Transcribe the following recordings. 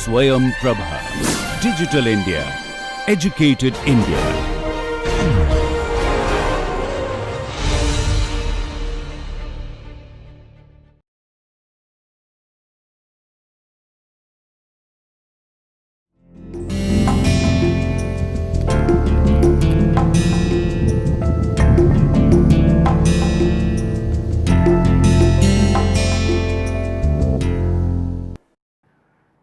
Swayam Prabha. Digital India. Educated India.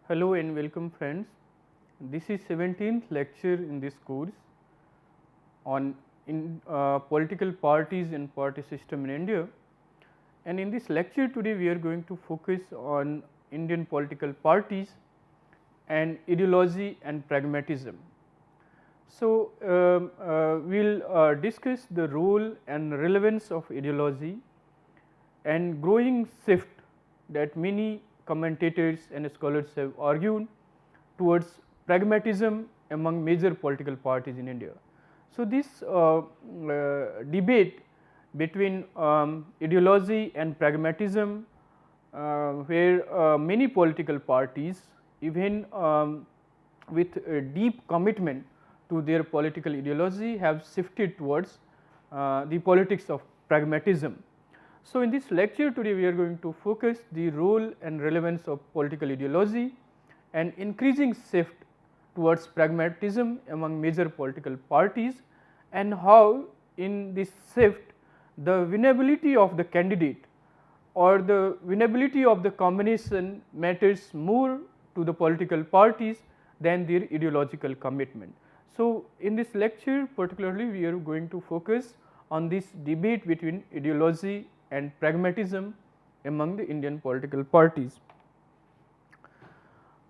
Hello and welcome friends. This is 17th lecture in this course on political parties and party system in India, and in this lecture today we are going to focus on Indian political parties and ideology and pragmatism. So, we will discuss the role and relevance of ideology and growing shift that many commentators and scholars have argued towards pragmatism among major political parties in India. So, this debate between ideology and pragmatism, where many political parties, even with a deep commitment to their political ideology, have shifted towards the politics of pragmatism. So, in this lecture today we are going to focus the role and relevance of political ideology and increasing shift towards pragmatism among major political parties, and how in this shift the winnability of the candidate or the winnability of the combination matters more to the political parties than their ideological commitment. So, in this lecture particularly we are going to focus on this debate between ideology and pragmatism among the Indian political parties.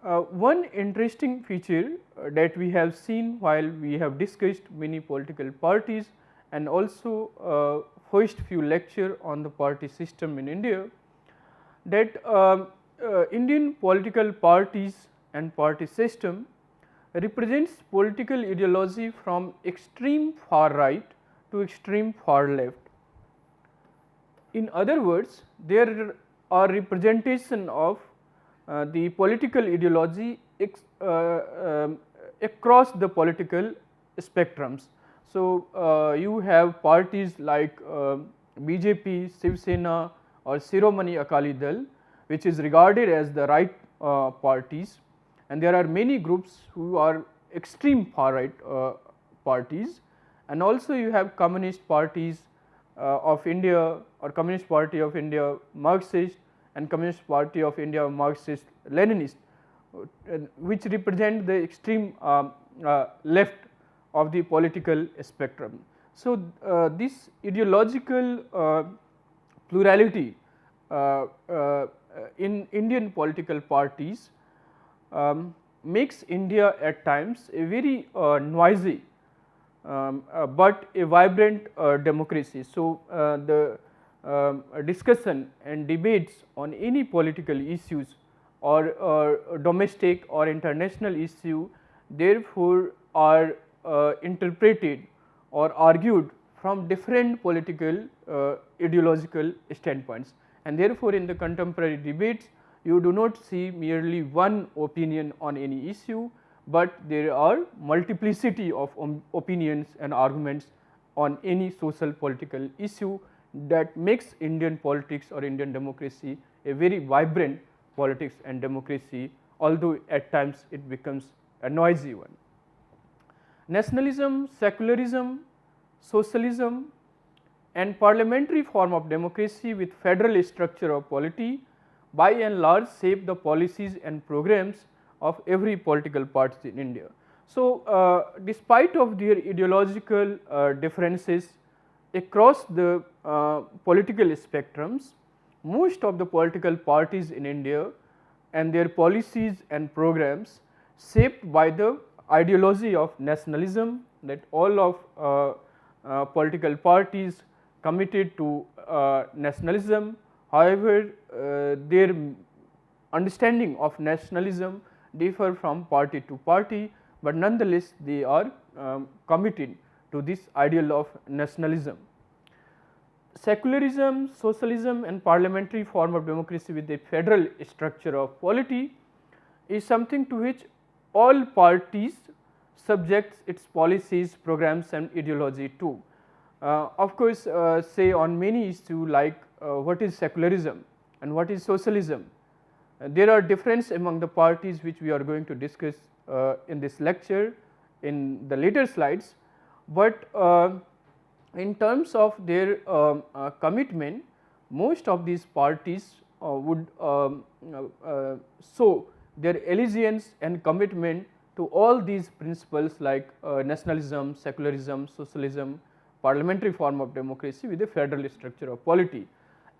One interesting feature that we have seen while we have discussed many political parties and also first few lecture on the party system in India, that Indian political parties and party system represents political ideology from extreme far right to extreme far left. In other words, there are representation of the political ideology across the political spectrums. So, you have parties like BJP, Shiv Sena or Shiromani Akali Dal, which is regarded as the right parties, and there are many groups who are extreme far right parties, and also you have communist parties of India or Communist Party of India Marxist and Communist Party of India Marxist Leninist, which represent the extreme left of the political spectrum. So, this ideological plurality in Indian political parties makes India at times a very noisy but a vibrant democracy. So, the discussion and debates on any political issues or domestic or international issue therefore are interpreted or argued from different political ideological standpoints, and therefore, in the contemporary debates you do not see merely one opinion on any issue, but there are multiplicity of opinions and arguments on any social political issue that makes Indian politics or Indian democracy a very vibrant politics and democracy, although at times it becomes a noisy one. Nationalism, secularism, socialism and parliamentary form of democracy with federal structure of polity by and large shape the policies and programs of every political party in India. So, despite of their ideological differences across the political spectrums, most of the political parties in India and their policies and programs shaped by the ideology of nationalism, that all of political parties committed to nationalism. However, their understanding of nationalism differ from party to party, but nonetheless they are committed to this ideal of nationalism. Secularism, socialism and parliamentary form of democracy with a federal structure of polity is something to which all parties subjects its policies, programs and ideology to. Of course, say on many issues like what is secularism and what is socialism, there are differences among the parties which we are going to discuss in this lecture in the later slides, but in terms of their commitment, most of these parties would show their allegiance and commitment to all these principles like nationalism, secularism, socialism, parliamentary form of democracy with a federal structure of polity.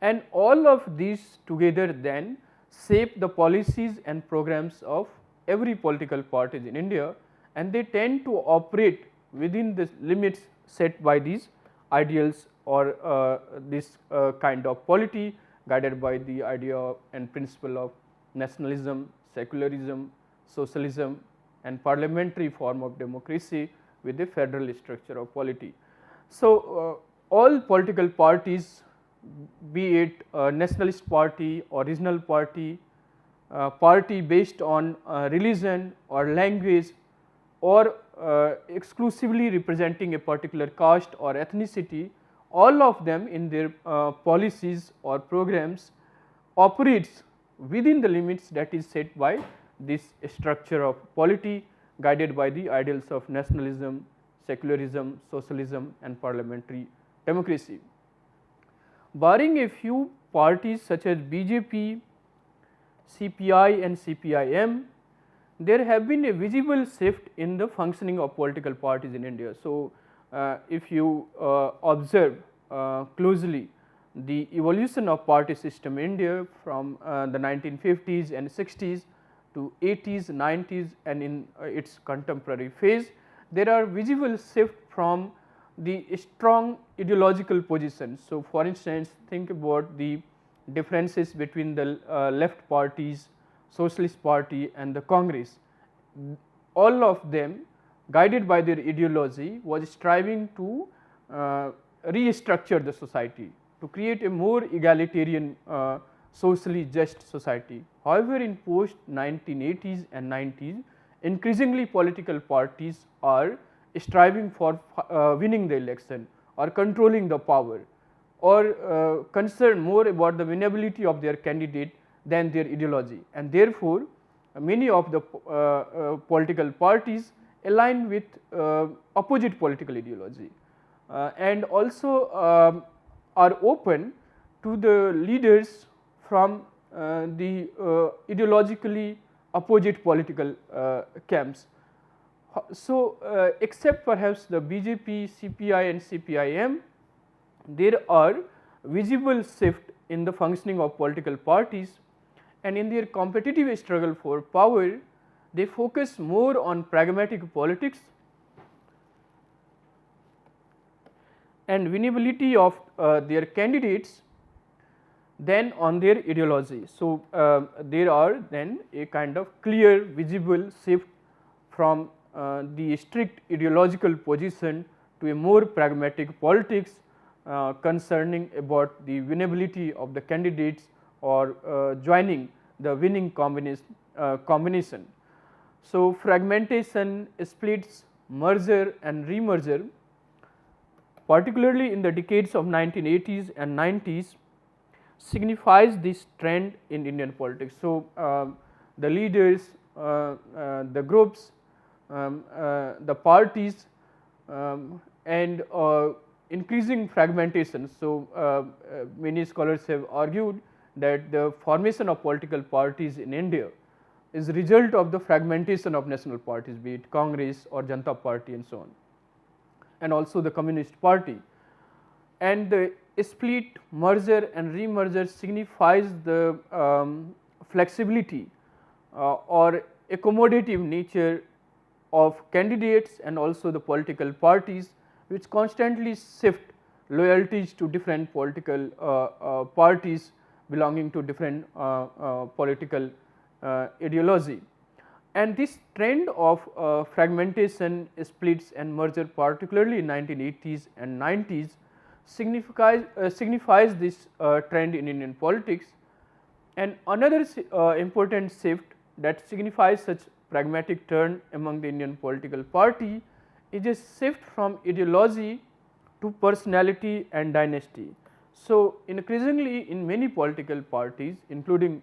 And all of these together then shape the policies and programs of every political party in India, and they tend to operate within the limits set by these ideals or this kind of polity guided by the idea and principle of nationalism, secularism, socialism and parliamentary form of democracy with a federal structure of polity. So, all political parties, be it nationalist party or regional party, party based on religion or language or exclusively representing a particular caste or ethnicity, all of them in their policies or programs operates within the limits that is set by this structure of polity guided by the ideals of nationalism, secularism, socialism and parliamentary democracy. Barring a few parties such as BJP, CPI and CPIM, there have been a visible shift in the functioning of political parties in India. So, if you observe closely the evolution of party system in India from the 1950s and 60s to 80s, 90s and in its contemporary phase, there are visible shift from the strong ideological positions. So, for instance, think about the differences between the left parties, Socialist Party and the Congress. All of them guided by their ideology was striving to restructure the society, to create a more egalitarian socially just society. However, in post 1980s and 90s, increasingly political parties are striving for winning the election or controlling the power or concerned more about the winnability of their candidate than their ideology, and therefore, many of the political parties align with opposite political ideology and also are open to the leaders from the ideologically opposite political camps. So, except perhaps the BJP, CPI and CPIM, there are visible shift in the functioning of political parties, and in their competitive struggle for power, they focus more on pragmatic politics and winnability of their candidates than on their ideology. So, there are then a kind of clear visible shift from the strict ideological position to a more pragmatic politics concerning about the winnability of the candidates or joining the winning combination. So, fragmentation, splits, merger and remerger, particularly in the decades of 1980s and 90s, signifies this trend in Indian politics. So, the leaders, the groups, the parties and increasing fragmentation. So, many scholars have argued that the formation of political parties in India is a result of the fragmentation of national parties, be it Congress or Janata Party and so on, and also the Communist Party. And the split, merger and remerger signifies the flexibility or accommodative nature of candidates and also the political parties, which constantly shift loyalties to different political parties belonging to different political ideology. And this trend of fragmentation, splits and merger, particularly in 1980s and 90s, signifies this trend in Indian politics. And another important shift that signifies such pragmatic turn among the Indian political party is a shift from ideology to personality and dynasty. So, increasingly in many political parties including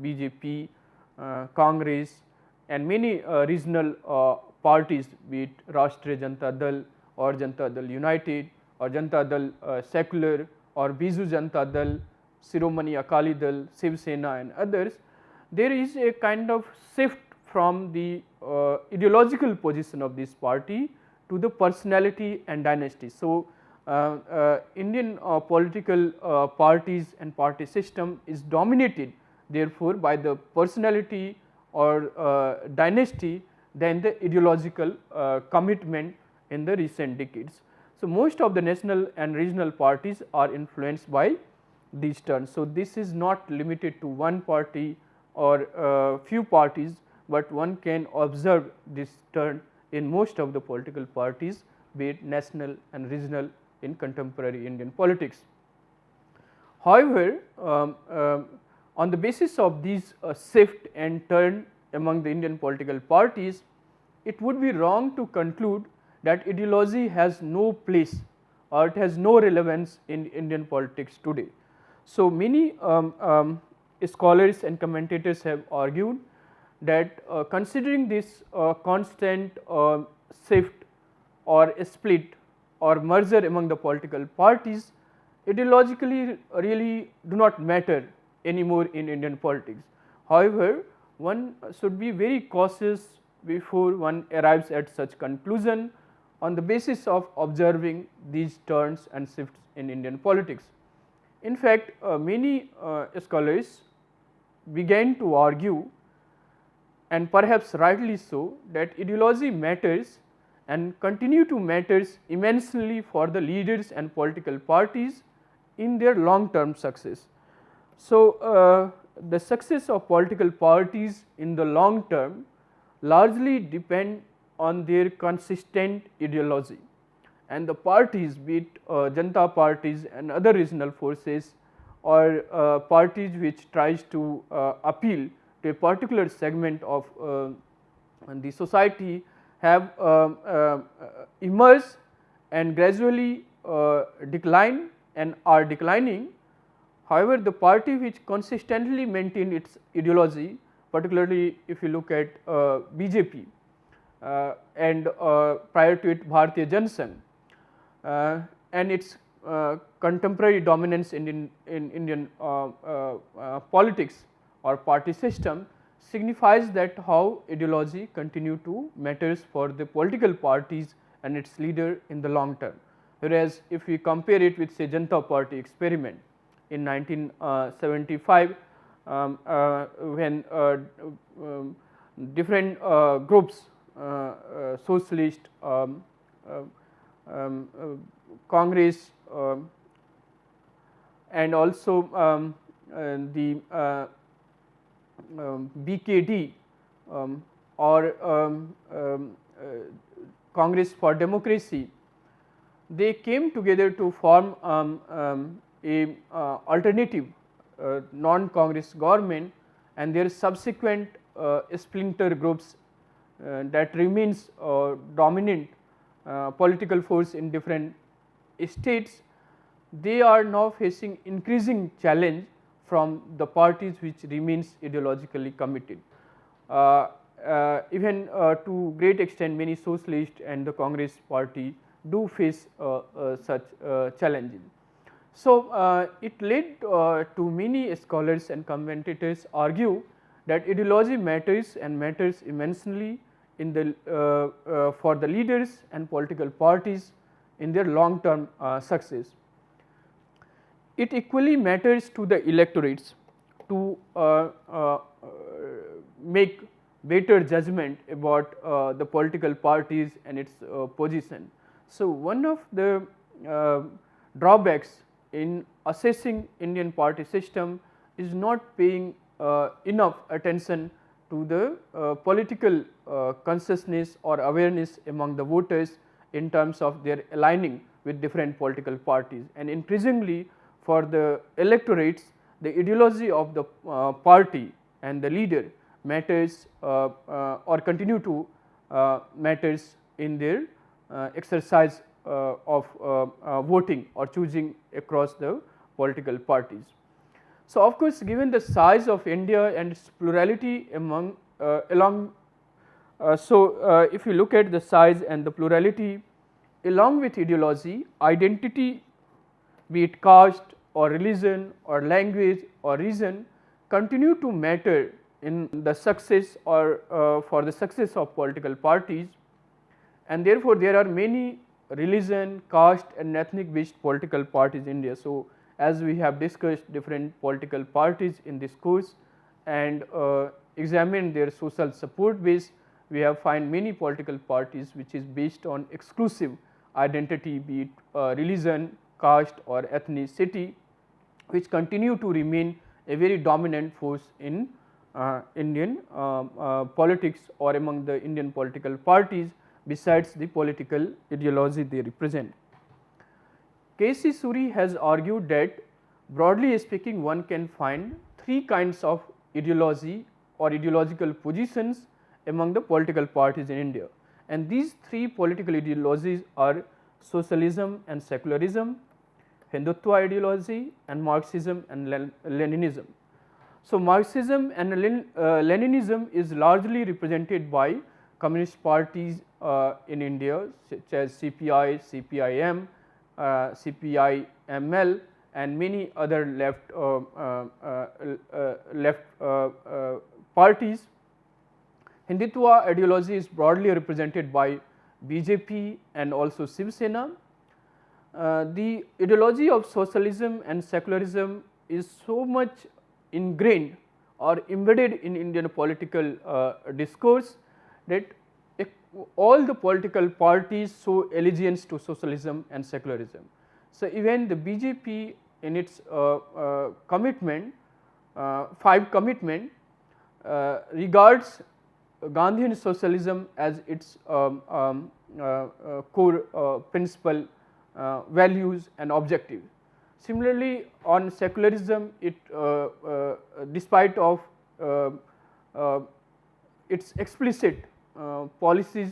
BJP, Congress and many regional parties, be it Rashtriya Janata Dal or Janata Dal United or Janata Dal Secular or Biju Janata Dal, Shiromani Akali Dal, Shiv Sena and others, there is a kind of shift from the ideological position of this party to the personality and dynasty. So, Indian political parties and party system is dominated therefore by the personality or dynasty than the ideological commitment in the recent decades. So, most of the national and regional parties are influenced by these turns. So, this is not limited to one party or few parties, but one can observe this turn in most of the political parties, be it national and regional in contemporary Indian politics. However, on the basis of these shift and turn among the Indian political parties, it would be wrong to conclude that ideology has no place or it has no relevance in Indian politics today. So, many scholars and commentators have argued that considering this constant shift or split or merger among the political parties, ideologically really do not matter anymore in Indian politics. However, one should be very cautious before one arrives at such conclusion on the basis of observing these turns and shifts in Indian politics. In fact, many scholars began to argue, and perhaps rightly so, that ideology matters and continue to matters immensely for the leaders and political parties in their long term success. So, the success of political parties in the long term largely depend on their consistent ideology, and the parties, be it Janata parties and other regional forces or parties which tries to appeal to a particular segment of the society, have emerged and gradually decline and are declining. However, the party which consistently maintain its ideology, particularly if you look at BJP and prior to it Bharatiya Janasangh and its contemporary dominance in Indian politics or party system, signifies that how ideology continue to matters for the political parties and its leader in the long term. Whereas, if we compare it with say Janata Party experiment in 1975, when different groups, socialist, Congress and also the BKD or Congress for Democracy, they came together to form a alternative non-Congress government, and their subsequent splinter groups that remains dominant political force in different states, they are now facing increasing challenge from the parties which remains ideologically committed. Even to great extent many socialist and the Congress party do face such challenges. So, it led to many scholars and commentators argue that ideology matters and matters immensely in the for the leaders and political parties in their long term success. It equally matters to the electorates to make better judgment about the political parties and its position. So, one of the drawbacks in assessing Indian party system is not paying enough attention to the political consciousness or awareness among the voters in terms of their aligning with different political parties, and increasingly for the electorates the ideology of the party and the leader matters or continue to matters in their exercise of voting or choosing across the political parties. So, of course, given the size of India and its plurality among if you look at the size and the plurality along with ideology, identity, be it caste or religion or language or region, continue to matter in the success or for the success of political parties, and therefore, there are many religion, caste and ethnic based political parties in India. So, as we have discussed different political parties in this course and examined their social support base, we have find many political parties which is based on exclusive identity, be it religion, caste or ethnicity, which continue to remain a very dominant force in Indian politics or among the Indian political parties besides the political ideology they represent. K.C. Suri has argued that broadly speaking one can find three kinds of ideology or ideological positions among the political parties in India, and these three political ideologies are socialism and secularism, Hindutva ideology and Marxism and Leninism. So, Marxism and Leninism is largely represented by communist parties in India such as CPI, CPIM, CPIML and many other left parties. Hindutva ideology is broadly represented by BJP and also Shiv Sena. The ideology of socialism and secularism is so much ingrained or embedded in Indian political discourse that all the political parties show allegiance to socialism and secularism. So, even the BJP in its commitment, 5 commitment regards Gandhian socialism as its core principle, values and objective. Similarly, on secularism, it despite of its explicit policies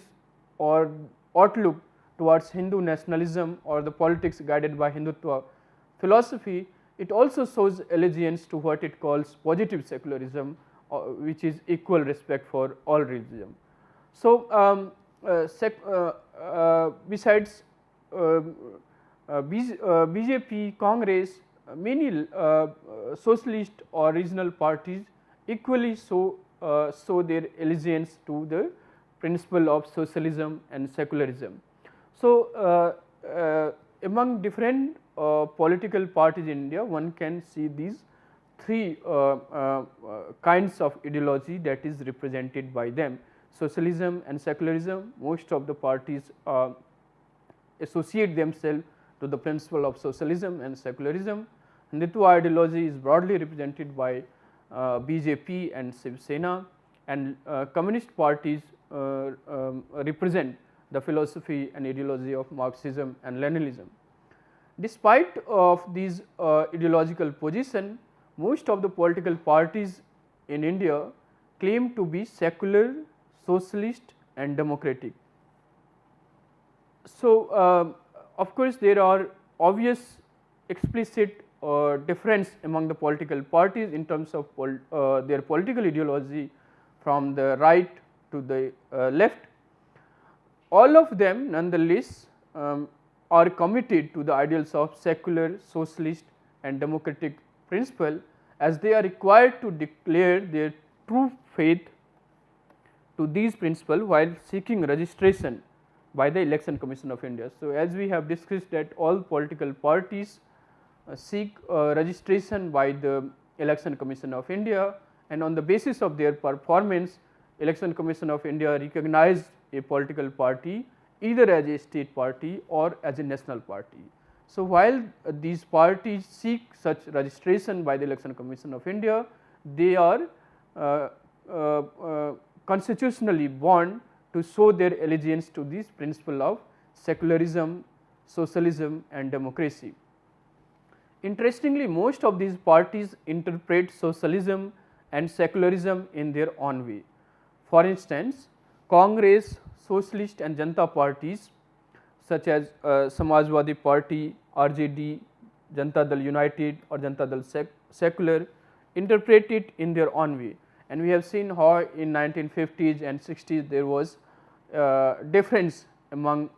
or outlook towards Hindu nationalism or the politics guided by Hindutva philosophy, it also shows allegiance to what it calls positive secularism, which is equal respect for all religion. So, besides BJP, Congress, many socialist or regional parties equally show their allegiance to the principle of socialism and secularism. So, among different political parties in India, one can see these three kinds of ideology that is represented by them: socialism and secularism. Most of the parties associate themselves to the principle of socialism and secularism. Hindutva ideology is broadly represented by BJP and Shiv Sena, and communist parties represent the philosophy and ideology of Marxism and Leninism. Despite of these ideological position, most of the political parties in India claim to be secular, socialist and democratic. So, of course, there are obvious explicit difference among the political parties in terms of their political ideology from the right to the left. All of them nonetheless are committed to the ideals of secular, socialist and democratic principle, as they are required to declare their true faith to these principles while seeking registration by the Election Commission of India. So, as we have discussed that all political parties seek registration by the Election Commission of India, and on the basis of their performance, Election Commission of India recognized a political party either as a state party or as a national party. So, while these parties seek such registration by the Election Commission of India, they are constitutionally bound to show their allegiance to this principle of secularism, socialism and democracy. Interestingly, most of these parties interpret socialism and secularism in their own way. For instance, Congress, Socialist and Janata parties such as Samajwadi Party, RJD, Janata Dal United or Janata Dal Secular interpret it in their own way, and we have seen how in 1950s and 60s there was difference among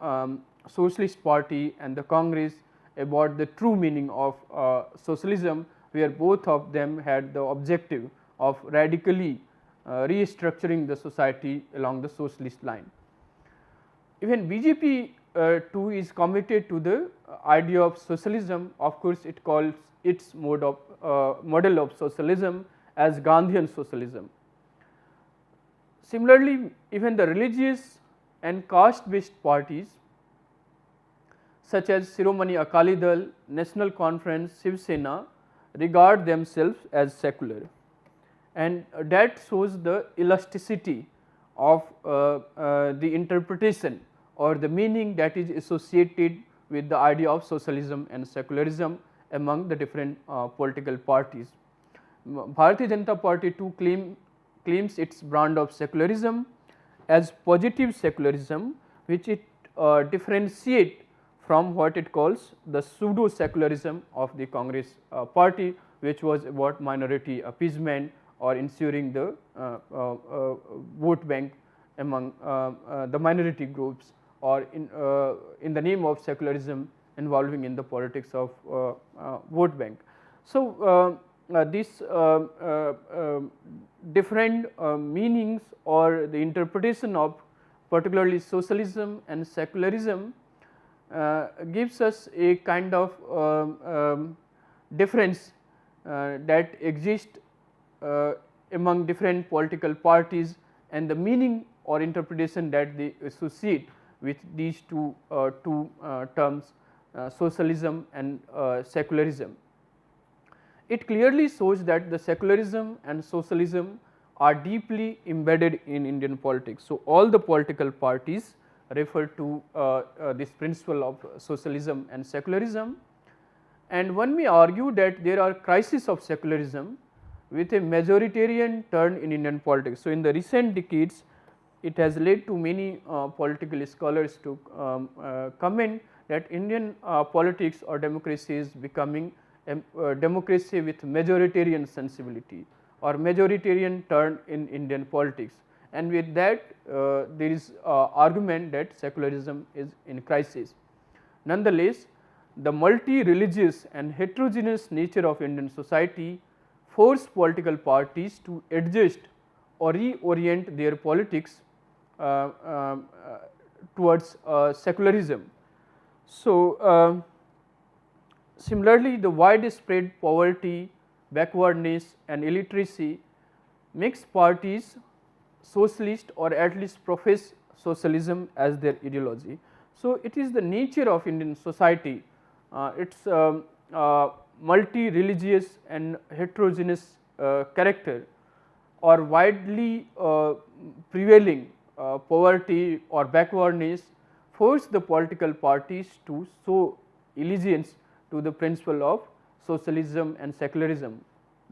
Socialist Party and the Congress about the true meaning of socialism, where both of them had the objective of radically restructuring the society along the socialist line. Even BJP too is committed to the idea of socialism. Of course, it calls its model of socialism as Gandhian socialism. Similarly, even the religious and caste based parties such as Shiromani Akali Dal, National Conference, Shiv Sena regard themselves as secular, and that shows the elasticity of the interpretation or the meaning that is associated with the idea of socialism and secularism among the different political parties. Bharatiya Janata Party too claims its brand of secularism as positive secularism, which it differentiate from what it calls the pseudo secularism of the Congress party, which was about minority appeasement or ensuring the vote bank among the minority groups, or in the name of secularism involving in the politics of vote bank. So, this different meanings or the interpretation of particularly socialism and secularism gives us a kind of difference that exists among different political parties, and the meaning or interpretation that they associate with these two terms, socialism and secularism. It clearly shows that the secularism and socialism are deeply embedded in Indian politics. So, all the political parties refer to this principle of socialism and secularism, and one may argue that there are crises of secularism with a majoritarian turn in Indian politics. So, in the recent decades, it has led to many political scholars to comment that Indian politics or democracy is becoming a democracy with majoritarian sensibility or majoritarian turn in Indian politics, and with that there is argument that secularism is in crisis. Nonetheless, the multi-religious and heterogeneous nature of Indian society force political parties to adjust or reorient their politics towards secularism. So, similarly, the widespread poverty, backwardness and illiteracy makes parties socialist or at least profess socialism as their ideology. So, it is the nature of Indian society, its multi-religious and heterogeneous character or widely prevailing poverty or backwardness force the political parties to show allegiance to the principle of socialism and secularism.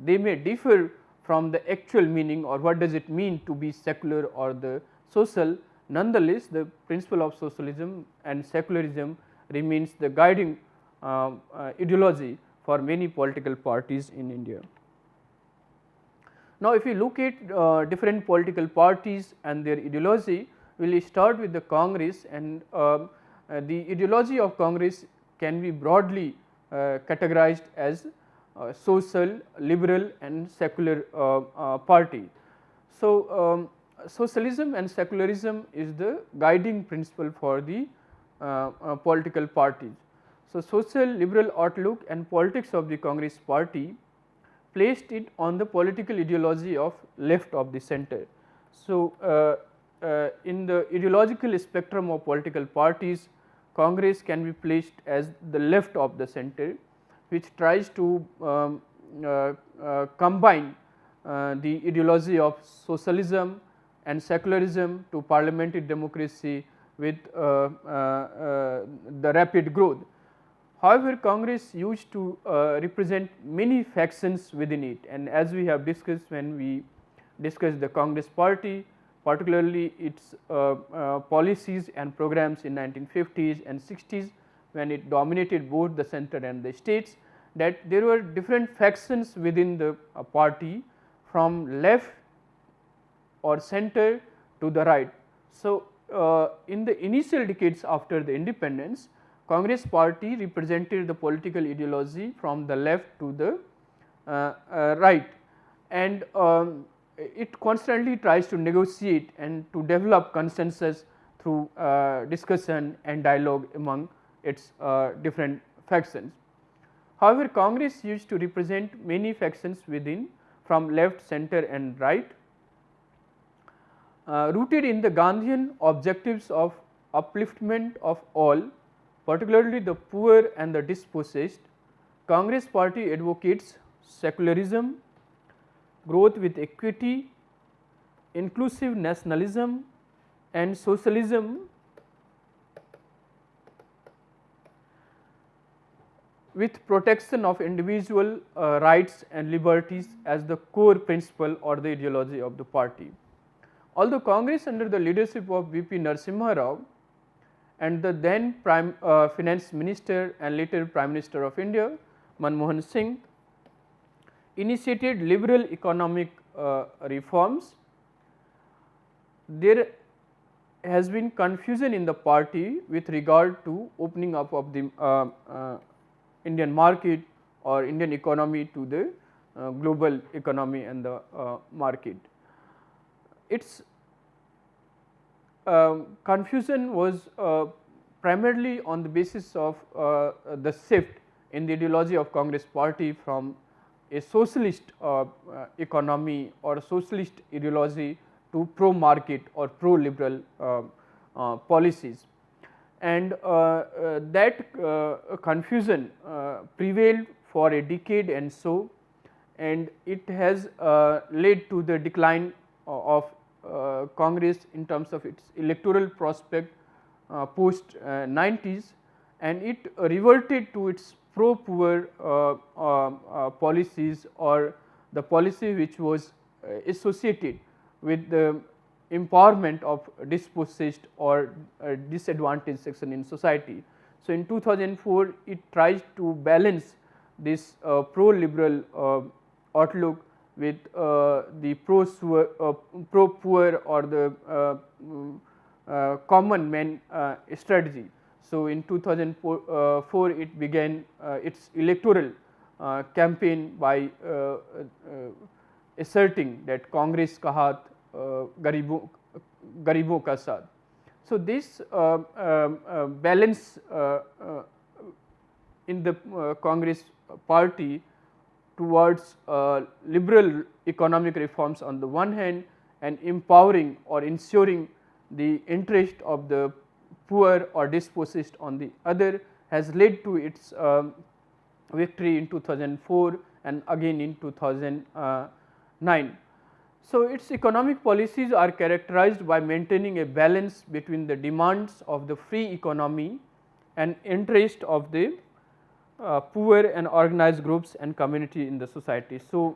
They may differ from the actual meaning or what does it mean to be secular or the social. Nonetheless, the principle of socialism and secularism remains the guiding ideology for many political parties in India. Now, if we look at different political parties and their ideology, we will start with the Congress, and the ideology of Congress can be broadly categorized as social, liberal and secular party. So, socialism and secularism is the guiding principle for the political parties. So, social liberal outlook and politics of the Congress party placed it on the political ideology of left of the center. So, in the ideological spectrum of political parties, Congress can be placed as the left of the center, which tries to combine the ideology of socialism and secularism to parliamentary democracy with the rapid growth. However, Congress used to represent many factions within it, and as we have discussed when we discussed the Congress party, particularly its policies and programs in 1950s and 60s, when it dominated both the center and the states, that there were different factions within the party from left or center to the right. So, in the initial decades after the independence, Congress party represented the political ideology from the left to the right, and it constantly tries to negotiate and to develop consensus through discussion and dialogue among its different factions. However, Congress used to represent many factions within from left, center and right, rooted in the Gandhian objectives of upliftment of all, particularly the poor and the dispossessed. Congress party advocates secularism, growth with equity, inclusive nationalism and socialism with protection of individual rights and liberties as the core principle or the ideology of the party. Although Congress under the leadership of V.P. Narasimha Rao and the then Finance Minister and later Prime Minister of India, Manmohan Singh, initiated liberal economic reforms, there has been confusion in the party with regard to opening up of the Indian market or Indian economy to the global economy and the market. Its confusion was primarily on the basis of the shift in the ideology of Congress party from a socialist economy or socialist ideology to pro market or pro liberal policies, and that confusion prevailed for a decade and so, and it has led to the decline of Congress in terms of its electoral prospect post 90s, and it reverted to its pro poor policies or the policy which was associated with the empowerment of dispossessed or disadvantaged section in society. So, in 2004 it tries to balance this pro liberal outlook with the pro poor or the common man strategy. So, in 2004 it began its electoral campaign by asserting that Congress ka haath garibon ka saath. So, this balance in the Congress party towards liberal economic reforms on the one hand and empowering or ensuring the interest of the poor or dispossessed on the other has led to its victory in 2004 and again in 2009. So, its economic policies are characterized by maintaining a balance between the demands of the free economy and interest of the poor and organized groups and community in the society. So,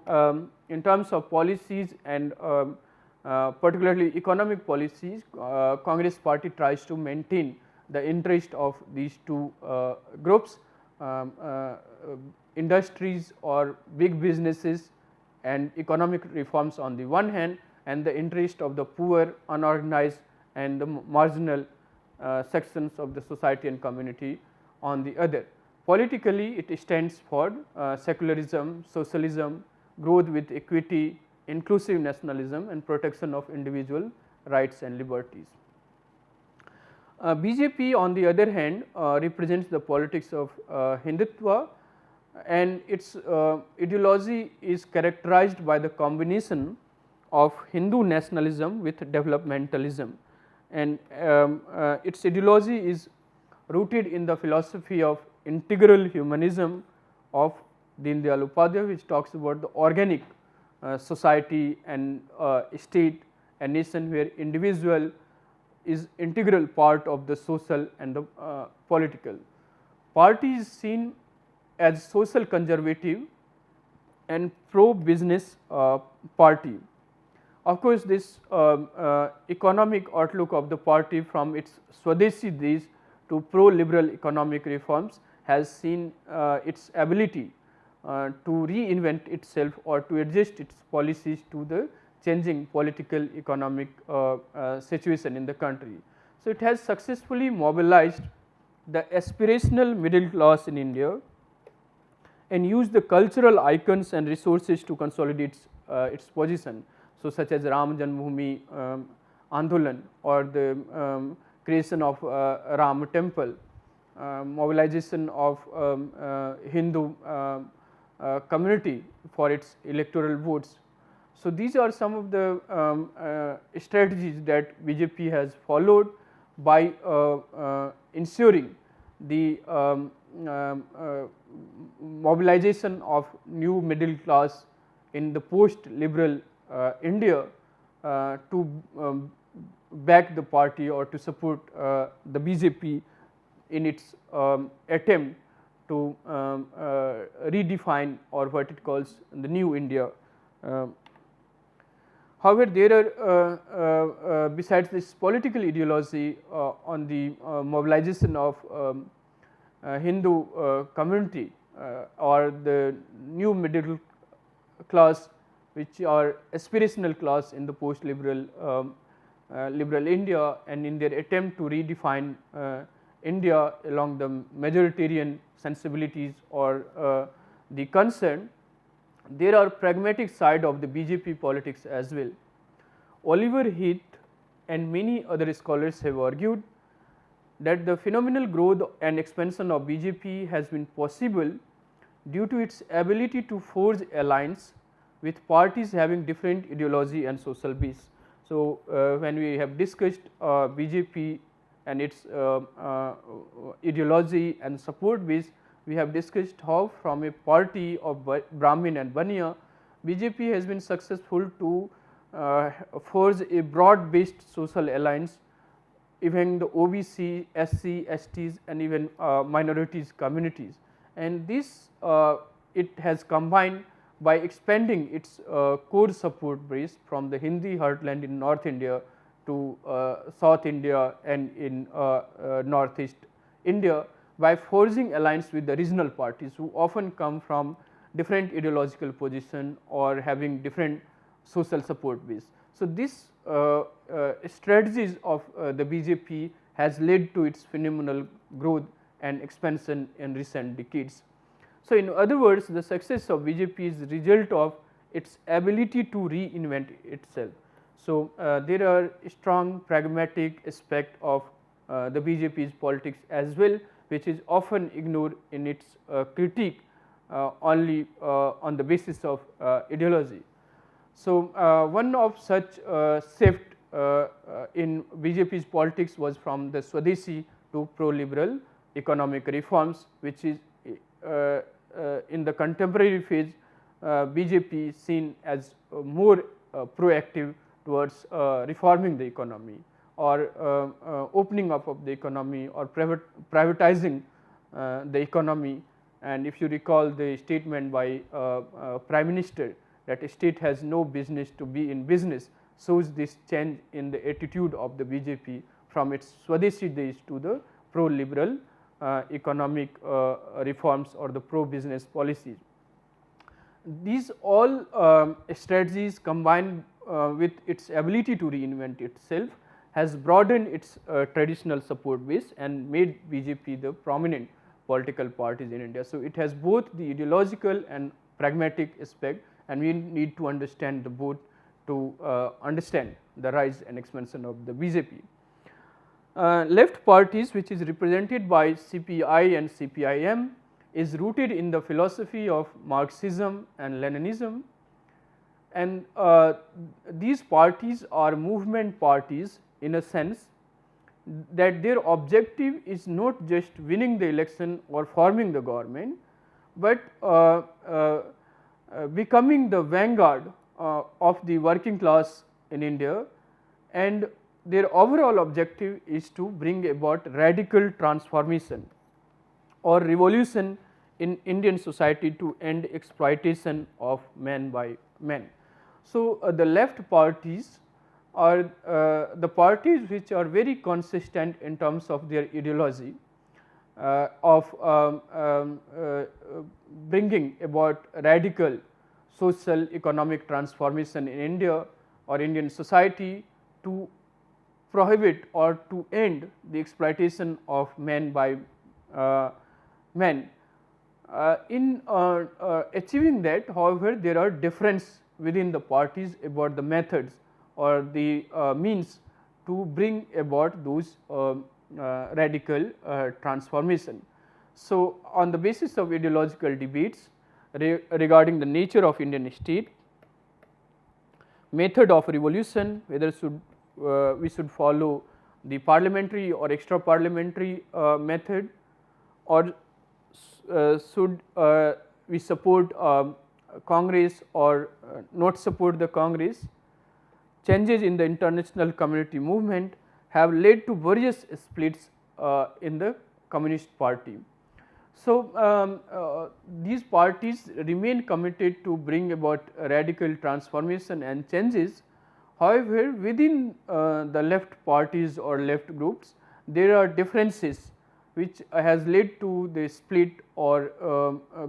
in terms of policies and particularly economic policies, Congress party tries to maintain the interest of these two groups, industries or big businesses and economic reforms on the one hand, and the interest of the poor, unorganized and the marginal sections of the society and community on the other. Politically, it stands for secularism, socialism, growth with equity, inclusive nationalism and protection of individual rights and liberties. BJP on the other hand represents the politics of Hindutva, and its ideology is characterized by the combination of Hindu nationalism with developmentalism, and its ideology is rooted in the philosophy of integral humanism of Deendayal Upadhyay, which talks about the organic society and state and nation where individual is integral part of the social and the political. party is seen as social conservative and pro-business party. Of course, this economic outlook of the party from its Swadeshi days to pro-liberal economic reforms has seen its ability to reinvent itself or to adjust its policies to the changing political economic situation in the country. So, it has successfully mobilized the aspirational middle class in India and used the cultural icons and resources to consolidate its position. So, such as Ram Janmabhoomi Andolan or the creation of Ram temple, mobilization of Hindu community for its electoral votes. So, these are some of the strategies that BJP has followed by ensuring the mobilization of new middle class in the post liberal India to back the party or to support the BJP in its attempt to redefine or what it calls the new India. However, there are besides this political ideology on the mobilization of Hindu community or the new middle class, which are aspirational class in the post liberal liberal India, and in their attempt to redefine India along the majoritarian sensibilities or the concern, there are pragmatic side of the BJP politics as well. Oliver Heath and many other scholars have argued that the phenomenal growth and expansion of BJP has been possible due to its ability to forge alliance with parties having different ideology and social base. So, when we have discussed BJP and its ideology and support base, we have discussed how from a party of Brahmin and Baniya, BJP has been successful to forge a broad based social alliance, even the OBC, SC, STs and even minorities communities, and this it has combined by expanding its core support base from the Hindi heartland in North India to South India and in Northeast India, by forging alliance with the regional parties who often come from different ideological position or having different social support base. So, this strategies of the BJP has led to its phenomenal growth and expansion in recent decades. So, in other words, the success of BJP is the result of its ability to reinvent itself. So, there are strong pragmatic aspect of the BJP's politics as well, which is often ignored in its critique only on the basis of ideology. So, one of such shift in BJP's politics was from the Swadeshi to pro-liberal economic reforms, which is in the contemporary phase BJP seen as more proactive towards reforming the economy or opening up of the economy or privatizing the economy. And if you recall the statement by Prime Minister that a state has no business to be in business, shows this change in the attitude of the BJP from its Swadeshi days to the pro-liberal economic reforms or the pro-business policies. These all strategies combined with its ability to reinvent itself has broadened its traditional support base and made BJP the prominent political parties in India. So, it has both the ideological and pragmatic aspect, and we need to understand the both to understand the rise and expansion of the BJP. Left parties, which is represented by CPI and CPIM, is rooted in the philosophy of Marxism and Leninism, and these parties are movement parties in a sense that their objective is not just winning the election or forming the government, but becoming the vanguard of the working class in India, and their overall objective is to bring about radical transformation or revolution in Indian society to end exploitation of man by men. So, the left parties are the parties which are very consistent in terms of their ideology of bringing about radical social economic transformation in India or Indian society to prohibit or to end the exploitation of men by men. In achieving that, however, there are differences within the parties about the methods or the means to bring about those radical transformation. So, on the basis of ideological debates regarding the nature of Indian state, method of revolution, whether we should follow the parliamentary or extra parliamentary method, or should we support Congress or not support the Congress. Changes in the international community movement have led to various splits in the Communist Party. So, these parties remain committed to bring about radical transformation and changes. However, within the left parties or left groups, there are differences which has led to the split or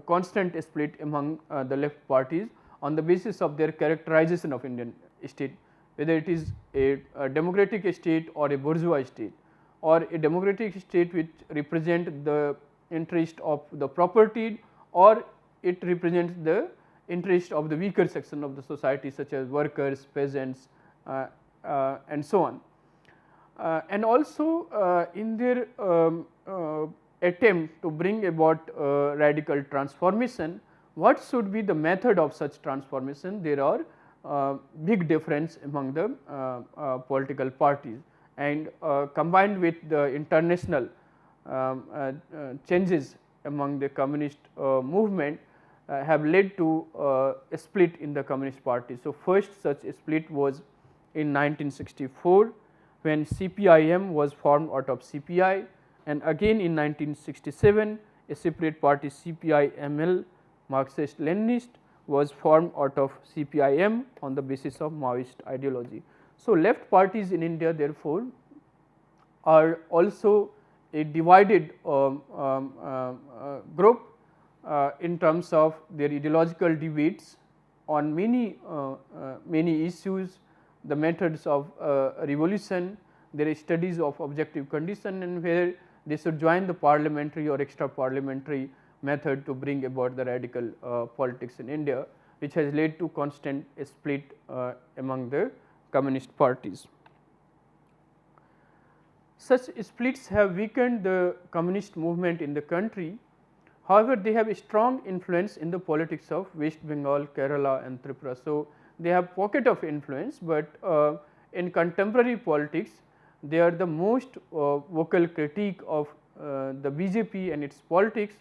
constant split among the left parties on the basis of their characterization of Indian state, whether it is a democratic state or a bourgeois state, or a democratic state which represent the interest of the propertied, or it represents the interest of the weaker section of the society such as workers, peasants and so on. And also in their attempt to bring about radical transformation, what should be the method of such transformation? There are big difference among the political parties, and combined with the international changes among the communist movement have led to a split in the Communist Party. So, first such a split was in 1964 when CPIM was formed out of CPI, and again in 1967 a separate party CPI-ML Marxist Leninist was formed out of CPIM on the basis of Maoist ideology. So, left parties in India therefore are also a divided group in terms of their ideological debates on many issues, the methods of revolution, their studies of objective condition, and where they should join the parliamentary or extra parliamentary method to bring about the radical politics in India, which has led to constant split among the communist parties. Such splits have weakened the communist movement in the country. However, they have a strong influence in the politics of West Bengal, Kerala and Tripura. So, they have pocket of influence, but in contemporary politics they are the most vocal critique of the BJP and its politics,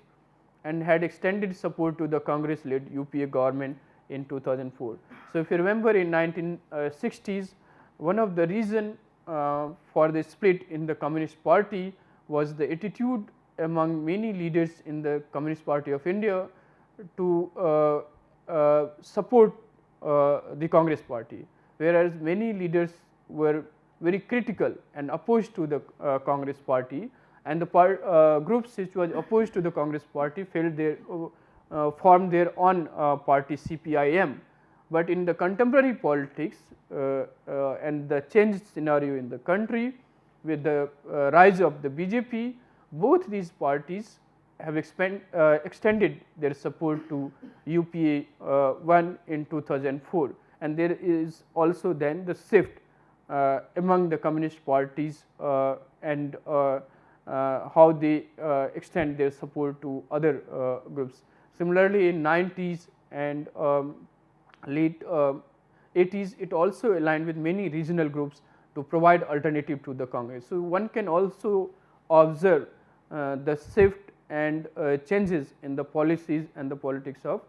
and had extended support to the Congress led UPA government in 2004. So, if you remember in 1960s, one of the reason for the split in the Communist Party was the attitude among many leaders in the Communist Party of India to support the Congress Party, whereas many leaders were very critical and opposed to the Congress Party, and the groups which was opposed to the Congress Party felt their formed their own party CPIM. But in the contemporary politics and the changed scenario in the country with the rise of the BJP, both these parties have extended their support to UPA 1 in 2004, and there is also then the shift among the communist parties and how they extend their support to other groups. Similarly, in 90s and late 80s, it also aligned with many regional groups to provide alternative to the Congress. So, one can also observe the shift and changes in the policies and the politics of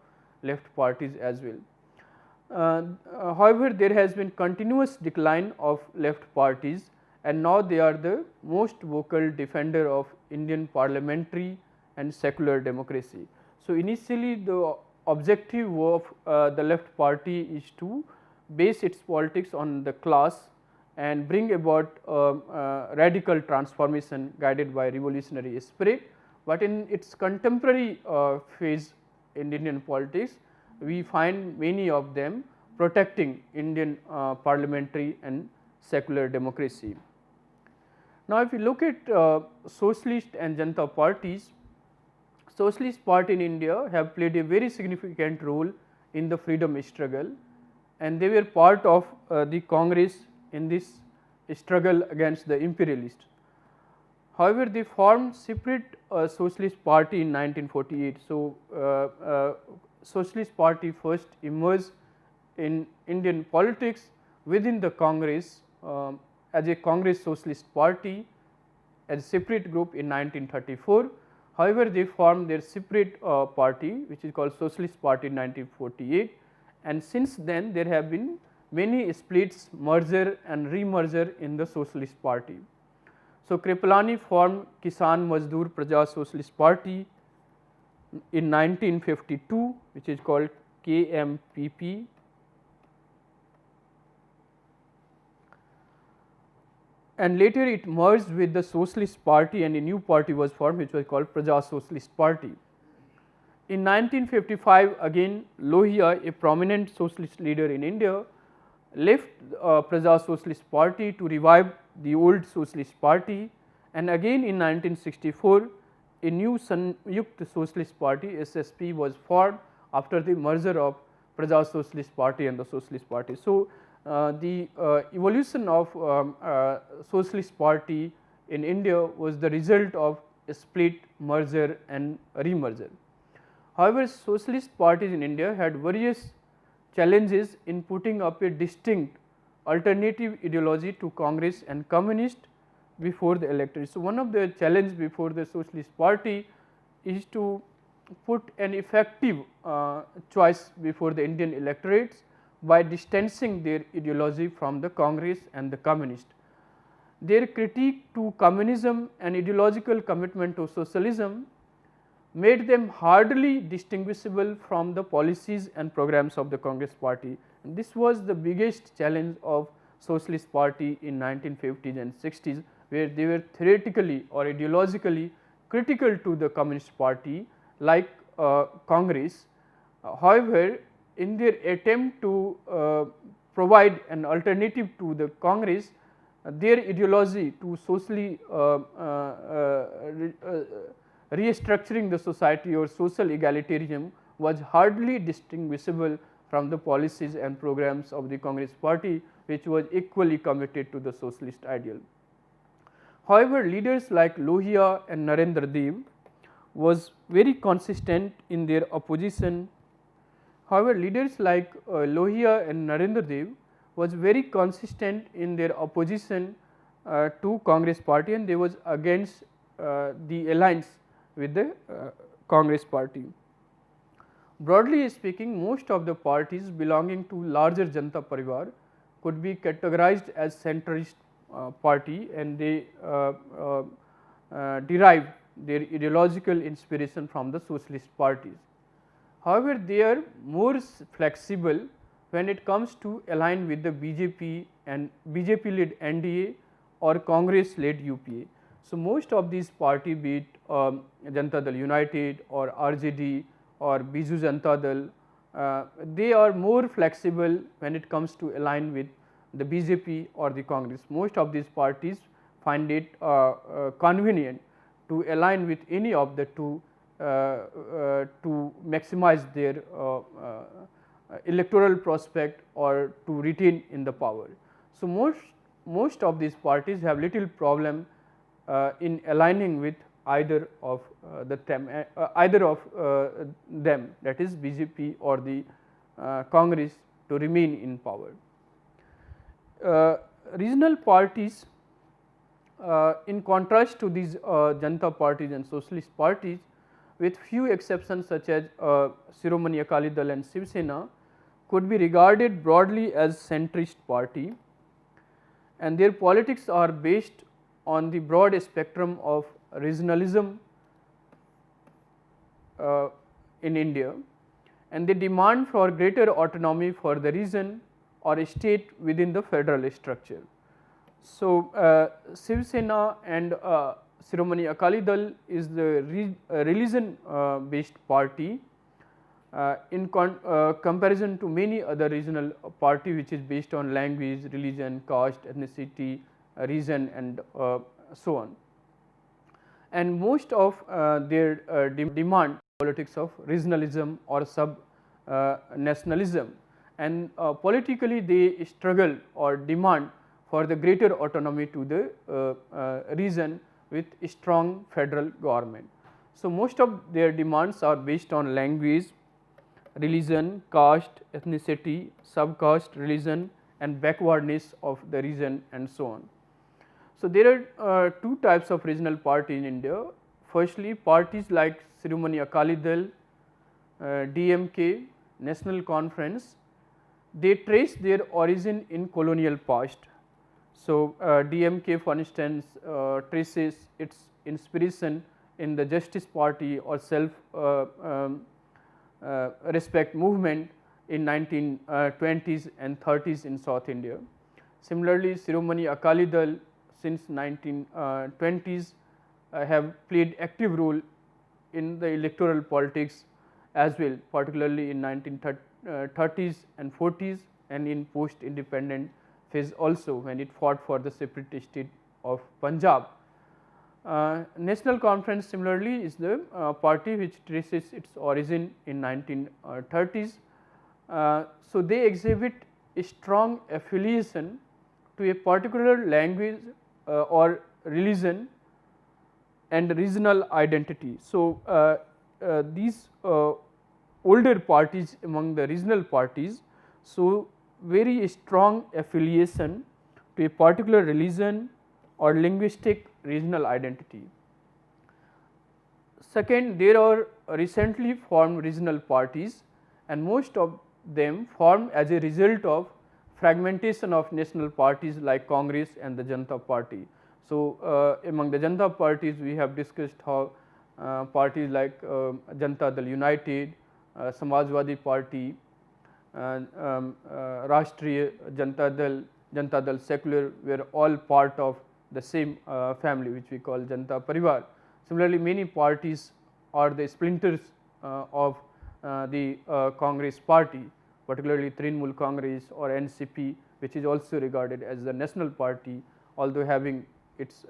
left parties as well. However, there has been continuous decline of left parties, and now they are the most vocal defender of Indian parliamentary and secular democracy. So, initially the objective of the left party is to base its politics on the class and bring about radical transformation guided by revolutionary spirit, but in its contemporary phase in Indian politics, we find many of them protecting Indian parliamentary and secular democracy. Now, if you look at socialist and Janata parties, socialist party in India have played a very significant role in the freedom struggle, and they were part of the Congress in this struggle against the imperialists. However, they formed separate socialist party in 1948. So, socialist party first emerged in Indian politics within the Congress as a Congress Socialist Party as a separate group in 1934. However, they formed their separate party, which is called Socialist Party in 1948, and since then there have been many splits, merger and remerger in the Socialist Party. So, Kripalani formed Kisan Mazdoor Praja Socialist Party in 1952, which is called KMPP, and later it merged with the Socialist Party and a new party was formed, which was called Praja Socialist Party. In 1955, again Lohia, a prominent socialist leader in India, left Praja Socialist Party to revive the old Socialist Party, and again in 1964 a new Sanyukt Socialist Party SSP was formed after the merger of Praja Socialist Party and the Socialist Party. So, the evolution of Socialist Party in India was the result of a split, merger and remerger. However, socialist parties in India had various challenges in putting up a distinct alternative ideology to Congress and Communist before the electorate. So, one of the challenges before the Socialist Party is to put an effective choice before the Indian electorates by distancing their ideology from the Congress and the Communist. Their critique to communism and ideological commitment to socialism made them hardly distinguishable from the policies and programs of the Congress Party. And this was the biggest challenge of Socialist Party in 1950s and 60s, where they were theoretically or ideologically critical to the Communist Party like Congress. However, in their attempt to provide an alternative to the Congress, their ideology to socially restructuring the society or social egalitarianism was hardly distinguishable from the policies and programs of the Congress Party, which was equally committed to the socialist ideal. However, leaders like Lohia and Narendra Dev was very consistent in their opposition. However, leaders like Lohia and Narendra Dev was very consistent in their opposition to Congress Party, and they was against the alliance with the Congress Party. Broadly speaking, most of the parties belonging to larger Janata Parivar could be categorized as centrist party, and they derive their ideological inspiration from the socialist parties. However, they are more flexible when it comes to align with the BJP and BJP led NDA or Congress led UPA. So, most of these party, be it Janata Dal United or RJD or Biju Janata Dal, they are more flexible when it comes to align with the BJP or the Congress. Most of these parties find it convenient to align with any of the two to maximize their electoral prospect or to retain in the power. So, most of these parties have little problem in aligning with either of them, that is BJP or the Congress, to remain in power. Regional parties, in contrast to these Janata parties and socialist parties, with few exceptions such as Shiromani Akali Dal and Shiv Sena, could be regarded broadly as centrist party, and their politics are based on the broad spectrum of regionalism in India, and they demand for greater autonomy for the region or state within the federal structure. So, Shiv Sena and Shiromani Akali Dal is the religion based party in comparison to many other regional party which is based on language, religion, caste, ethnicity, region and so on. And most of their demand politics of regionalism or sub nationalism, and politically they struggle or demand for the greater autonomy to the region with strong federal government. So, most of their demands are based on language, religion, caste, ethnicity, subcaste, religion and backwardness of the region and so on. So, there are two types of regional party in India. Firstly, parties like Shiromani Akali Dal, DMK, National Conference, they trace their origin in colonial past. So, DMK for instance traces its inspiration in the Justice Party or self respect movement in 1920s and 30s in South India. Similarly, Shiromani Akali Dal since 1920s have played active role in the electoral politics as well, particularly in 1930s and 40s and in post independent phase also, when it fought for the separate state of Punjab. National Conference similarly is the party which traces its origin in 1930s. So, they exhibit a strong affiliation to a particular language or religion and regional identity. So, these older parties among the regional parties show very strong affiliation to a particular religion or linguistic regional identity. Second, there are recently formed regional parties and most of them formed as a result of fragmentation of national parties like Congress and the Janata Party. So, among the Janata parties we have discussed how parties like Janata Dal United, Samajwadi Party, Rashtriya Janata Dal Secular were all part of the same family which we call Janata Parivar. Similarly, many parties are the splinters of the Congress party, particularly Trinamool Congress or NCP, which is also regarded as the national party, although having its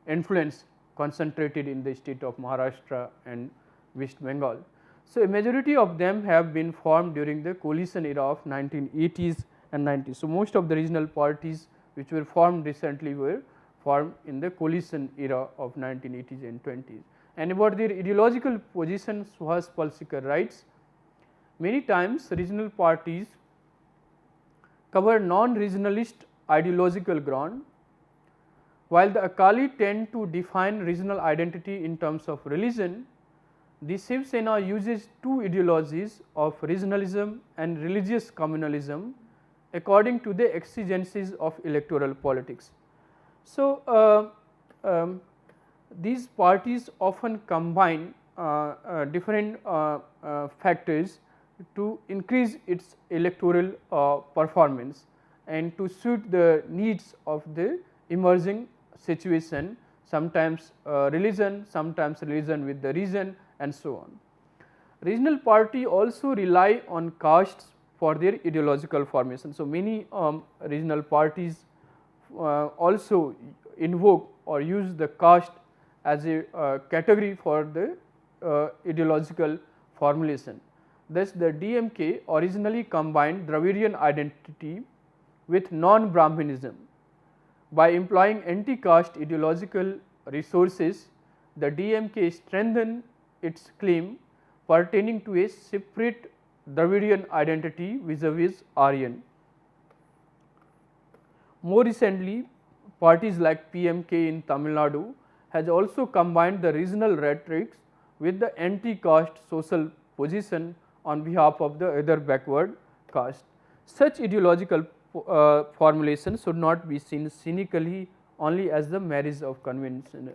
influence concentrated in the state of Maharashtra and West Bengal. So, a majority of them have been formed during the coalition era of 1980s and 90s. So, most of the regional parties which were formed recently were formed in the coalition era of 1980s and 20s. And about their ideological position, Suhas Palshikar writes, many times regional parties cover non-regionalist ideological ground, while the Akali tend to define regional identity in terms of religion. The Shiv Sena uses two ideologies of regionalism and religious communalism according to the exigencies of electoral politics. So, these parties often combine different factors to increase its electoral performance and to suit the needs of the emerging situation, sometimes religion with the region and so on. Regional party also rely on castes for their ideological formation. So, many regional parties also invoke or use the caste as a category for the ideological formulation. Thus, the DMK originally combined Dravidian identity with non-Brahmanism. By employing anti-caste ideological resources, the DMK strengthened its claim pertaining to a separate Dravidian identity vis-a-vis Aryan. More recently, parties like PMK in Tamil Nadu has also combined the regional rhetoric with the anti-caste social position on behalf of the other backward caste. Such ideological formulation should not be seen cynically only as the marriage of convention.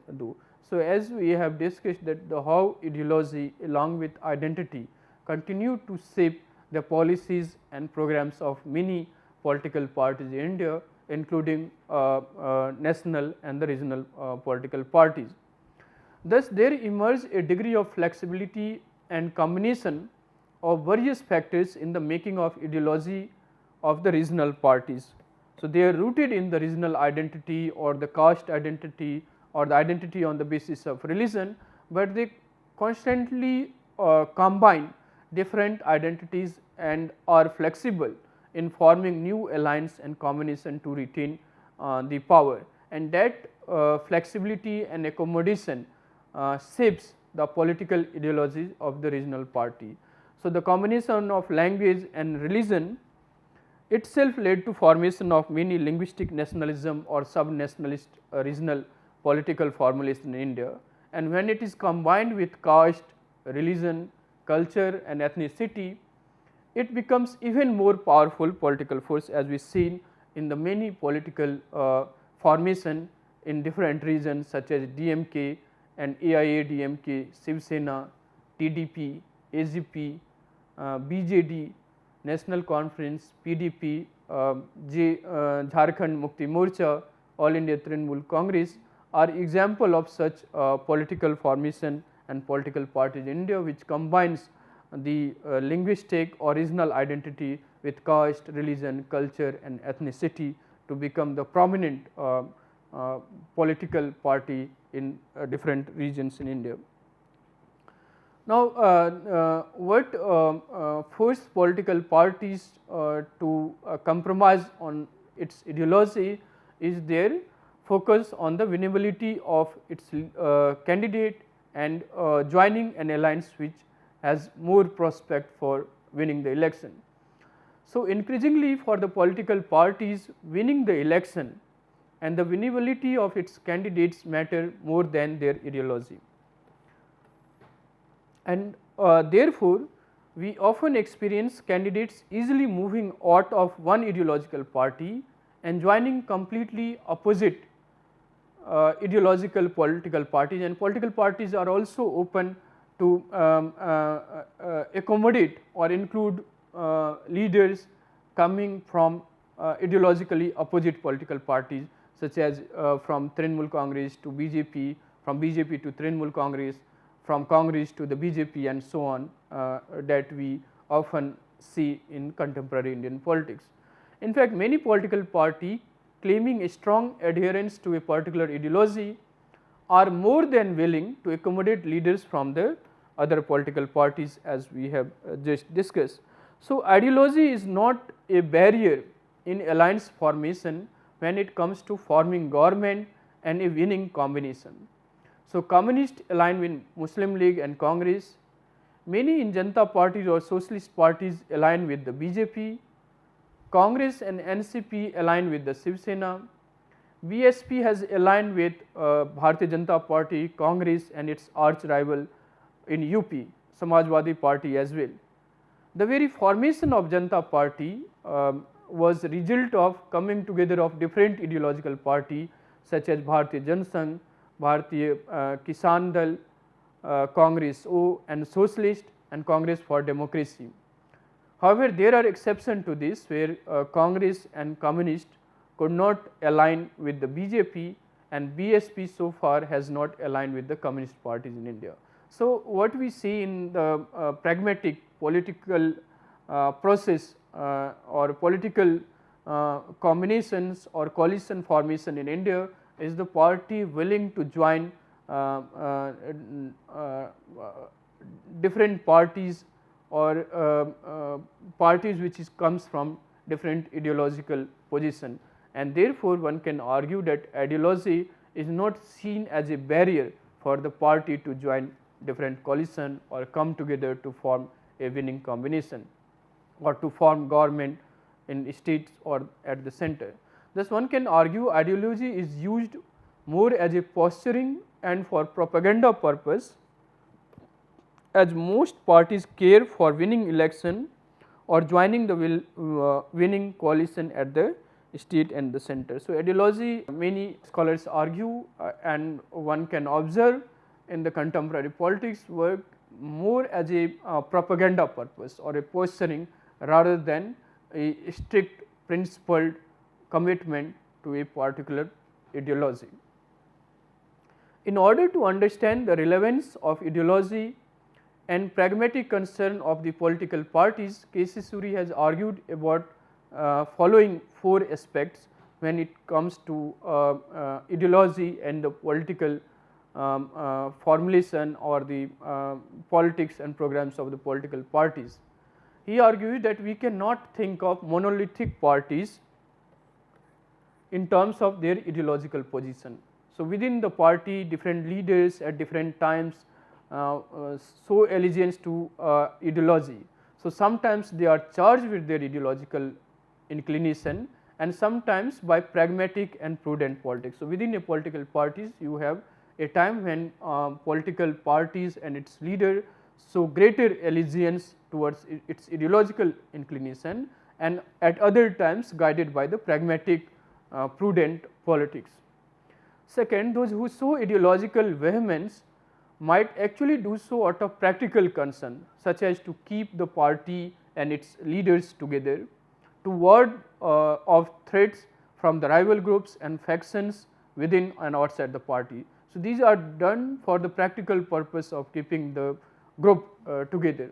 So, as we have discussed that the how ideology along with identity continue to shape the policies and programs of many political parties in India, including national and the regional political parties. Thus, there emerged a degree of flexibility and combination of various factors in the making of ideology of the regional parties. So, they are rooted in the regional identity or the caste identity or the identity on the basis of religion, but they constantly combine different identities and are flexible in forming new alliance and combination to retain the power, and that flexibility and accommodation shapes the political ideology of the regional party. So, the combination of language and religion itself led to formation of many linguistic nationalism or sub-nationalist regional political formulation in India, and when it is combined with caste, religion, culture and ethnicity, it becomes even more powerful political force, as we seen in the many political formation in different regions such as DMK and AIADMK, Shiv Sena, TDP, AGP, BJD, National Conference, PDP, Jharkhand Mukti Morcha, All India Trinamool Congress are example of such political formation and political parties in India, which combines the linguistic or regional identity with caste, religion, culture and ethnicity to become the prominent political party in different regions in India. Now, what forced political parties to compromise on its ideology is their focus on the winnability of its candidate and joining an alliance which has more prospect for winning the election. So, increasingly for the political parties, winning the election and the winnability of its candidates matter more than their ideology. And therefore, we often experience candidates easily moving out of one ideological party and joining completely opposite ideological political parties, and political parties are also open to accommodate or include leaders coming from ideologically opposite political parties, such as from Trinamool Congress to BJP, from BJP to Trinamool Congress, from Congress to the BJP and so on, that we often see in contemporary Indian politics. In fact, many political parties claiming a strong adherence to a particular ideology are more than willing to accommodate leaders from the other political parties, as we have just discussed. So, ideology is not a barrier in alliance formation when it comes to forming government and a winning combination. So, communist align with Muslim League and Congress, many in Janata parties or socialist parties align with the BJP, Congress and NCP align with the Shiv Sena, BSP has aligned with Bharatiya Janata Party, Congress and its arch rival in UP, Samajwadi Party as well. The very formation of Janata Party was a result of coming together of different ideological party such as Bharatiya Janasangh, Bharatiya Kisan Dal, Congress O and Socialist and Congress for Democracy. However, there are exceptions to this where Congress and Communist could not align with the BJP, and BSP so far has not aligned with the communist parties in India. So, what we see in the pragmatic political process or political combinations or coalition formation in India is the party willing to join different parties or parties which comes from different ideological position, and therefore, one can argue that ideology is not seen as a barrier for the party to join different coalition or come together to form a winning combination or to form government in states or at the center. Thus, one can argue ideology is used more as a posturing and for propaganda purpose, as most parties care for winning election or joining the winning coalition at the state and the center. So, ideology, many scholars argue and one can observe in the contemporary politics work more as a propaganda purpose or a posturing rather than a strict principled commitment to a particular ideology. In order to understand the relevance of ideology and pragmatic concern of the political parties, K.C. Suri has argued about following 4 aspects when it comes to ideology and the political formulation or the politics and programs of the political parties. He argues that we cannot think of monolithic parties in terms of their ideological position. So, within the party different leaders at different times show allegiance to ideology. So, sometimes they are charged with their ideological inclination and sometimes by pragmatic and prudent politics. So, within a political parties you have a time when political parties and its leader show greater allegiance towards its ideological inclination and at other times guided by the pragmatic prudent politics. Second, those who show ideological vehemence might actually do so out of practical concern, such as to keep the party and its leaders together, to ward off threats from the rival groups and factions within and outside the party. So, these are done for the practical purpose of keeping the group together.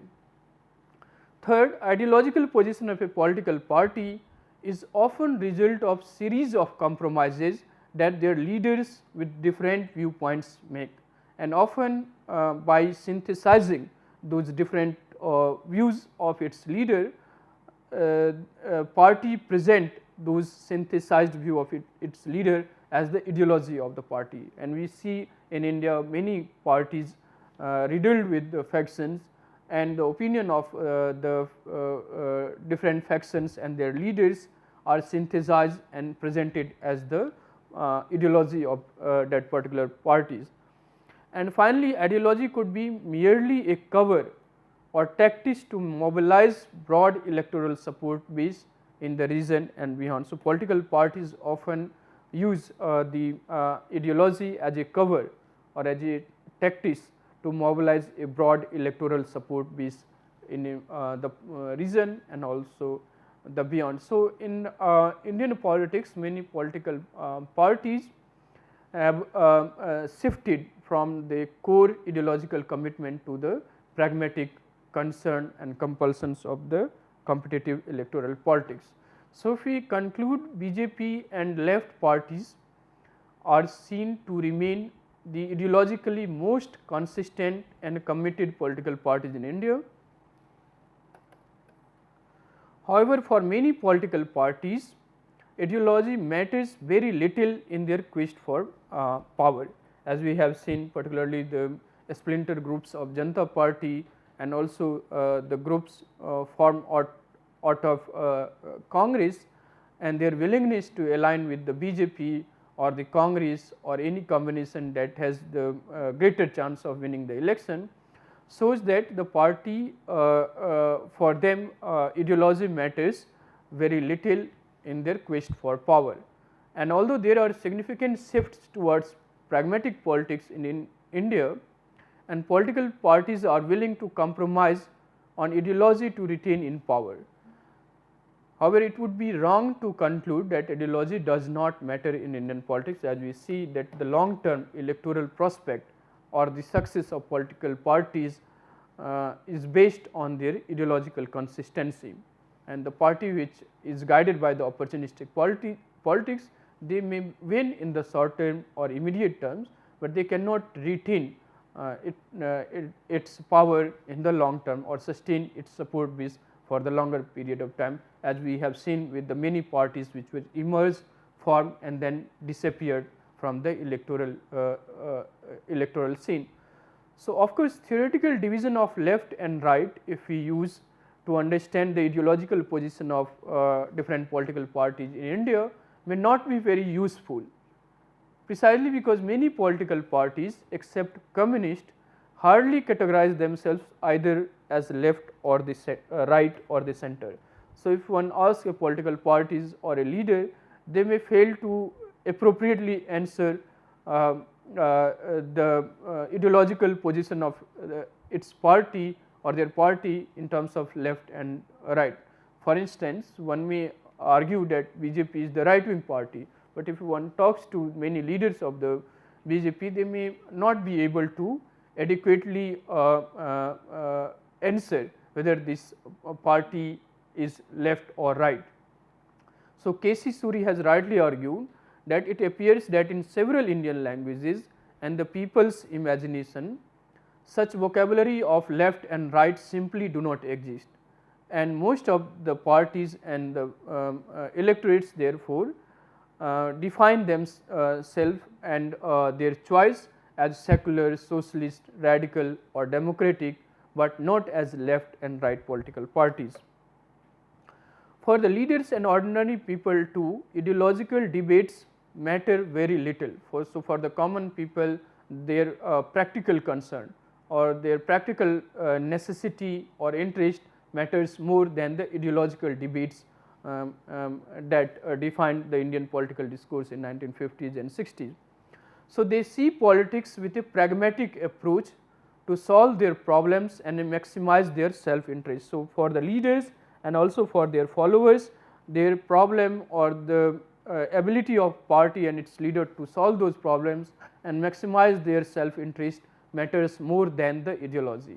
Third, ideological position of a political party is often result of series of compromises that their leaders with different viewpoints make, and often by synthesizing those different views of its leader, party present those synthesized view of its leader as the ideology of the party. And we see in India many parties riddled with the factions, and the opinion of the different factions and their leaders are synthesized and presented as the ideology of that particular parties. And finally, ideology could be merely a cover or tactics to mobilize broad electoral support base in the region and beyond. So, political parties often use the ideology as a cover or as a tactics to mobilize a broad electoral support base in the region and also the beyond. So, in Indian politics, many political parties have shifted from the core ideological commitment to the pragmatic concern and compulsions of the competitive electoral politics. So, if we conclude, BJP and left parties are seen to remain the ideologically most consistent and committed political parties in India. However, for many political parties, ideology matters very little in their quest for power, as we have seen particularly the splinter groups of Janata Party and also the groups formed out of Congress and their willingness to align with the BJP or the Congress or any combination that has the greater chance of winning the election, shows that the party for them ideology matters very little in their quest for power. And although there are significant shifts towards pragmatic politics in India, and political parties are willing to compromise on ideology to retain in power. However, it would be wrong to conclude that ideology does not matter in Indian politics, as we see that the long term electoral prospect or the success of political parties is based on their ideological consistency, and the party which is guided by the opportunistic politics, they may win in the short term or immediate terms, but they cannot retain its power in the long term or sustain its support base for the longer period of time, as we have seen with the many parties which were emerged, formed and then disappeared from the electoral scene. So, of course, theoretical division of left and right, if we use to understand the ideological position of different political parties in India, may not be very useful, precisely because many political parties except communist hardly categorize themselves either as left or the right or the center. So, if one asks a political parties or a leader they may fail to appropriately answer the ideological position of its party or their party in terms of left and right. For instance, one may argue that BJP is the right wing party, but if one talks to many leaders of the BJP, they may not be able to adequately answer whether this party is left or right. So, K.C. Suri has rightly argued that it appears that in several Indian languages and the people's imagination, such vocabulary of left and right simply do not exist, and most of the parties and the electorates therefore define themselves and their choice as secular, socialist, radical or democratic, but not as left and right political parties. For the leaders and ordinary people too, ideological debates matter very little. So, for the common people, their practical concern or their practical necessity or interest matters more than the ideological debates that defined the Indian political discourse in 1950s and 60s. So, they see politics with a pragmatic approach to solve their problems and maximize their self interest. So, for the leaders and also for their followers, their problem or the ability of party and its leader to solve those problems and maximize their self interest matters more than the ideology.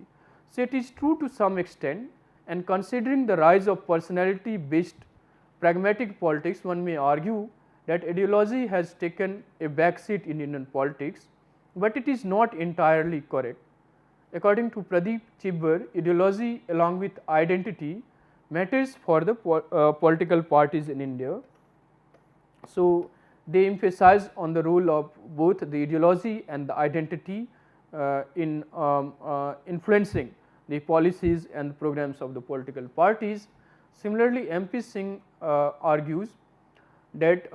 So, it is true to some extent, and considering the rise of personality based pragmatic politics, one may argue that ideology has taken a back seat in Indian politics, but it is not entirely correct. According to Pradeep Chibber, ideology along with identity matters for the political parties in India. So, they emphasize on the role of both the ideology and the identity in influencing the policies and the programs of the political parties. Similarly, MP Singh argues that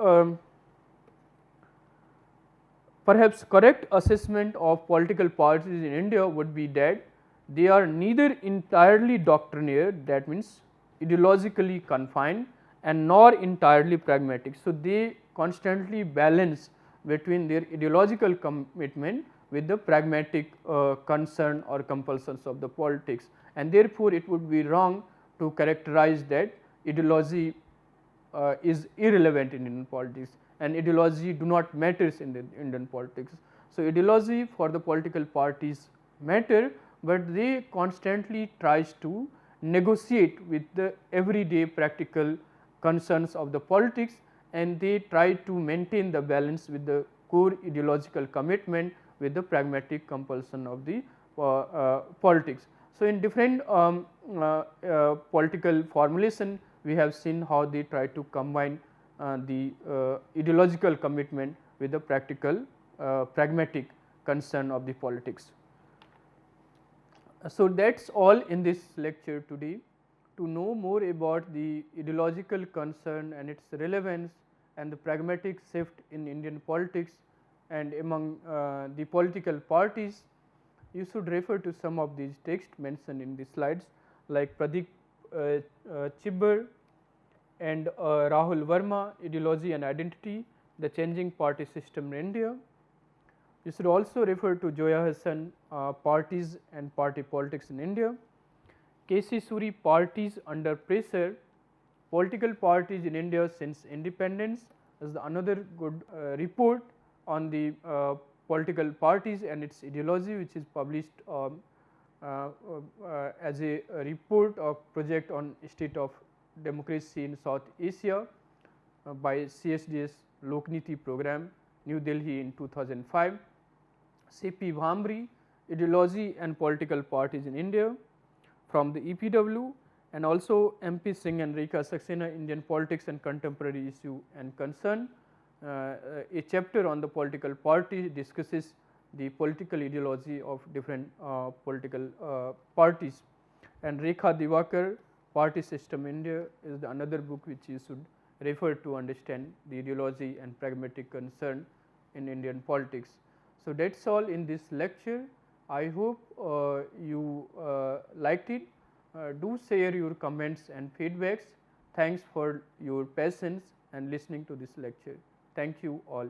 perhaps correct assessment of political parties in India would be that they are neither entirely doctrinaire, that means ideologically confined, and nor entirely pragmatic. So, they constantly balance between their ideological commitment with the pragmatic concern or compulsions of the politics, and therefore, it would be wrong to characterize that ideology is irrelevant in Indian politics and ideology do not matters in the Indian politics. So, ideology for the political parties matter, but they constantly tries to negotiate with the everyday practical concerns of the politics, and they try to maintain the balance with the core ideological commitment with the pragmatic compulsion of the politics. So, in different political formulation, we have seen how they try to combine the ideological commitment with the practical pragmatic concern of the politics. So, that is all in this lecture today. To know more about the ideological concern and its relevance and the pragmatic shift in Indian politics and among the political parties, you should refer to some of these texts mentioned in the slides, like Pradeep Chibber and Rahul Verma, Ideology and Identity, the Changing Party System in India. You should also refer to Joya Hassan, Parties and Party Politics in India. K.C. Suri, Parties Under Pressure, Political Parties in India Since Independence, is another good report on the political parties and its ideology, which is published as a report of project on state of democracy in South Asia by CSDS Lokniti program, New Delhi in 2005. C.P. Bhamri, Ideology and Political Parties in India from the EPW, and also MP Singh and Rekha Saxena, Indian Politics and Contemporary Issue and Concern. A chapter on the political party discusses the political ideology of different political parties, and Rekha Divakar, Party System India, is the another book which you should refer to understand the ideology and pragmatic concern in Indian politics. So, that is all in this lecture. I hope you liked it. Do share your comments and feedbacks. Thanks for your patience and listening to this lecture. Thank you all.